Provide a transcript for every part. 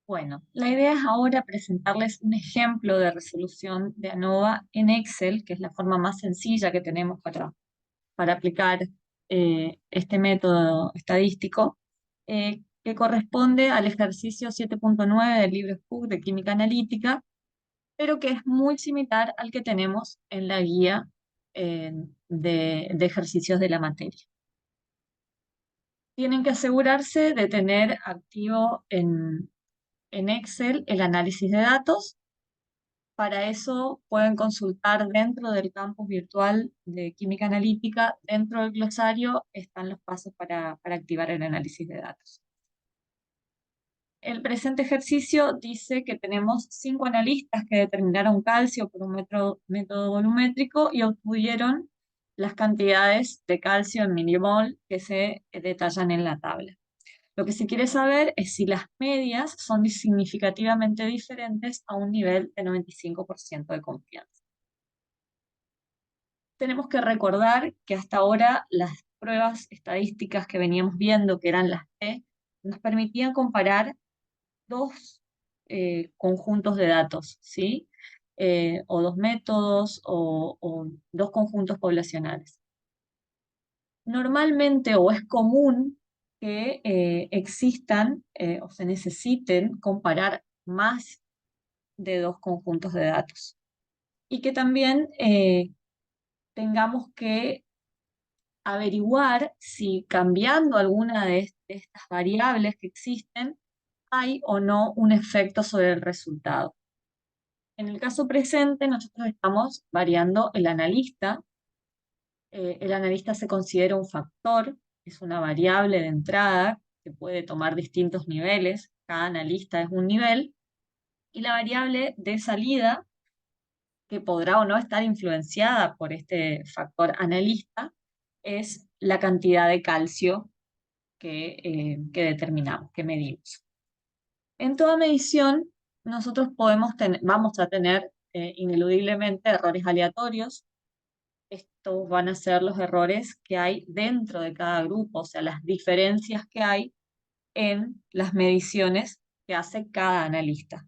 Bueno, la idea es ahora presentarles un ejemplo de resolución de ANOVA en Excel, que es la forma más sencilla que tenemos para aplicar este método estadístico, que corresponde al ejercicio 7.9 del libro Cook de Química Analítica, pero que es muy similar al que tenemos en la guía de ejercicios de la materia. Tienen que asegurarse de tener activo en Excel el análisis de datos. Para eso pueden consultar dentro del campus virtual de química analítica, dentro del glosario están los pasos para activar el análisis de datos. El presente ejercicio dice que tenemos 5 analistas que determinaron calcio por un método volumétrico y obtuvieron las cantidades de calcio en milimol que se detallan en la tabla. Lo que se quiere saber es si las medias son significativamente diferentes a un nivel de 95% de confianza. Tenemos que recordar que hasta ahora las pruebas estadísticas que veníamos viendo, que eran las T, nos permitían comparar dos conjuntos de datos, ¿sí? O dos métodos o dos conjuntos poblacionales. Normalmente o es común que existan o se necesiten comparar más de dos conjuntos de datos y que también tengamos que averiguar si cambiando alguna de estas variables que existen hay o no un efecto sobre el resultado. En el caso presente, nosotros estamos variando el analista. El analista se considera un factor, es una variable de entrada que puede tomar distintos niveles, cada analista es un nivel, y la variable de salida, que podrá o no estar influenciada por este factor analista, es la cantidad de calcio que determinamos, que medimos. En toda medición, nosotros vamos a tener ineludiblemente errores aleatorios. Estos van a ser los errores que hay dentro de cada grupo, o sea, las diferencias que hay en las mediciones que hace cada analista.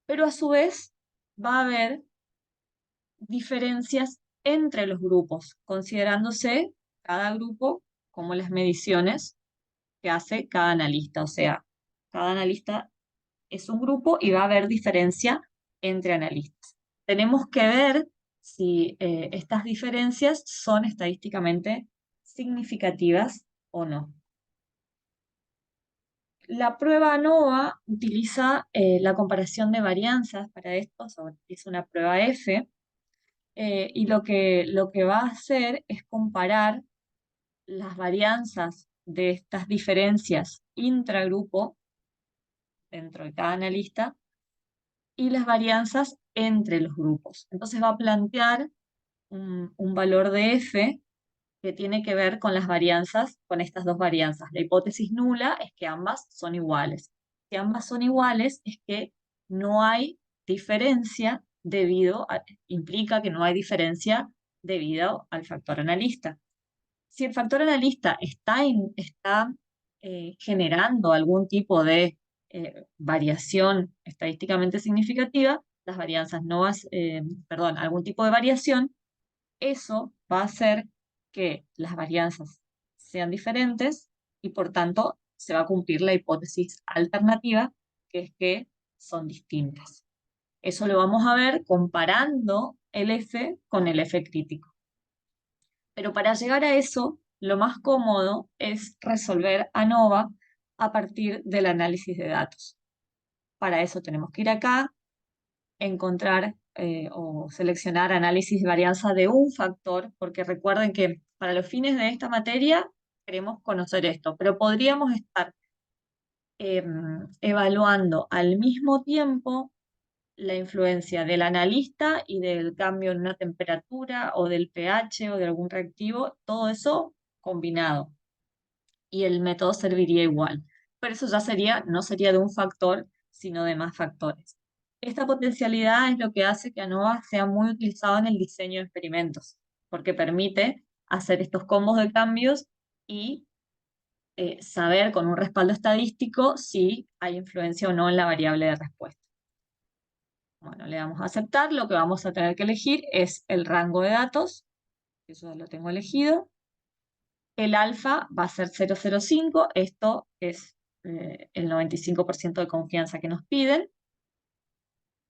Pero a su vez va a haber diferencias entre los grupos, considerándose cada grupo como las mediciones que hace cada analista. O sea, cada analista es un grupo y va a haber diferencia entre analistas. Tenemos que ver si estas diferencias son estadísticamente significativas o no. La prueba ANOVA utiliza la comparación de varianzas para esto, es una prueba F, y lo que va a hacer es comparar las varianzas de estas diferencias intragrupo dentro de cada analista y las varianzas entre los grupos. Entonces va a plantear un valor de F que tiene que ver con las varianzas, con estas dos varianzas. La hipótesis nula es que ambas son iguales. Si ambas son iguales es que no hay diferencia implica que no hay diferencia debido al factor analista. Si el factor analista está generando algún tipo de variación estadísticamente significativa, las varianzas no vas, perdón, algún tipo de variación, eso va a hacer que las varianzas sean diferentes y por tanto se va a cumplir la hipótesis alternativa, que es que son distintas. Eso lo vamos a ver comparando el F con el F crítico. Pero para llegar a eso, lo más cómodo es resolver ANOVA a partir del análisis de datos. Para eso tenemos que ir acá, encontrar o seleccionar análisis de varianza de un factor, porque recuerden que para los fines de esta materia queremos conocer esto, pero podríamos estar evaluando al mismo tiempo la influencia del analista y del cambio en una temperatura o del pH o de algún reactivo, todo eso combinado. Y el método serviría igual. Pero eso ya no sería de un factor, sino de más factores. Esta potencialidad es lo que hace que ANOVA sea muy utilizado en el diseño de experimentos, porque permite hacer estos combos de cambios y saber con un respaldo estadístico si hay influencia o no en la variable de respuesta. Bueno, le damos a aceptar. Lo que vamos a tener que elegir es el rango de datos, que yo ya lo tengo elegido. El alfa va a ser 0,05. Esto es el 95% de confianza que nos piden.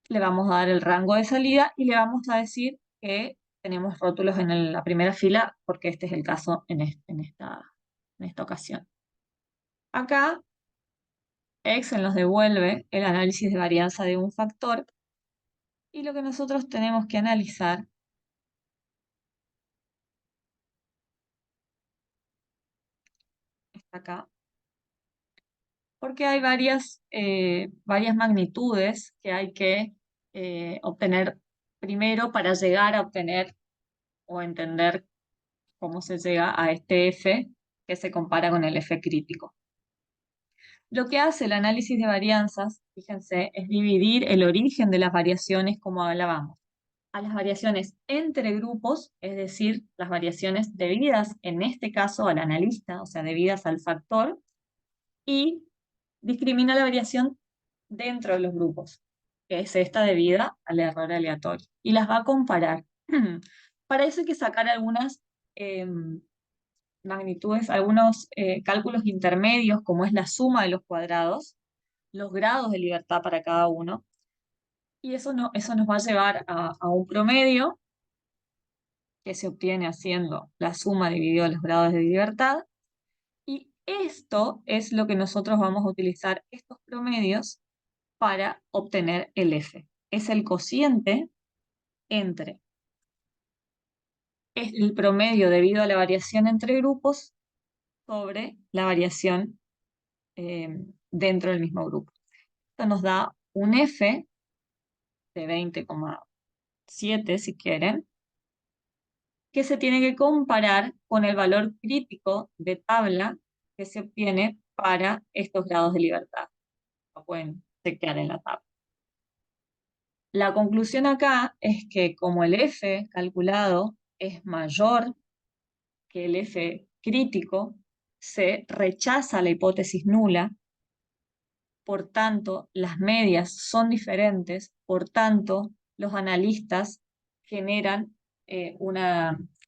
Le vamos a dar el rango de salida y le vamos a decir que tenemos rótulos en la primera fila, porque este es el caso en esta ocasión. Acá, Excel nos devuelve el análisis de varianza de un factor, y lo que nosotros tenemos que analizar está acá, porque hay varias magnitudes que hay que obtener primero para llegar a obtener o entender cómo se llega a este F que se compara con el F crítico. Lo que hace el análisis de varianzas, fíjense, es dividir el origen de las variaciones, como hablábamos, a las variaciones entre grupos, es decir, las variaciones debidas, en este caso, al analista, o sea, debidas al factor, y discrimina la variación dentro de los grupos, que es esta debida al error aleatorio, y las va a comparar. Para eso hay que sacar algunas magnitudes, algunos cálculos intermedios, como es la suma de los cuadrados, los grados de libertad para cada uno, y eso nos va a llevar a un promedio que se obtiene haciendo la suma dividido los grados de libertad, y esto es lo que nosotros vamos a utilizar, estos promedios, para obtener el F. Es el cociente entre el promedio debido a la variación entre grupos sobre la variación dentro del mismo grupo. Esto nos da un F de 20,7 si quieren, que se tiene que comparar con el valor crítico de tabla que se obtiene para estos grados de libertad. Lo pueden chequear en la tabla. La conclusión acá es que como el F calculado es mayor que el F crítico, se rechaza la hipótesis nula, por tanto, las medias son diferentes, por tanto, los analistas generan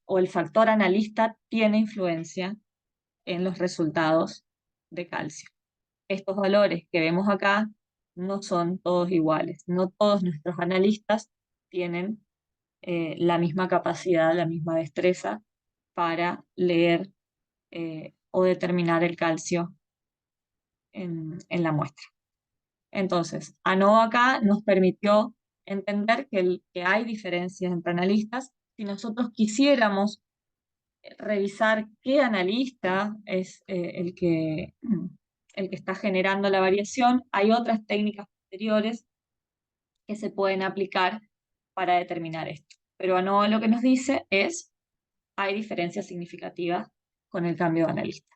o el factor analista tiene influencia en los resultados de calcio. Estos valores que vemos acá no son todos iguales, no todos nuestros analistas tienen la misma capacidad, la misma destreza para leer o determinar el calcio en la muestra. Entonces, ANOVA acá nos permitió entender que hay diferencias entre analistas. Si nosotros quisiéramos revisar qué analista es el que está generando la variación, hay otras técnicas posteriores que se pueden aplicar para determinar esto. Pero ANOVA lo que nos dice es, hay diferencias significativas con el cambio de analista.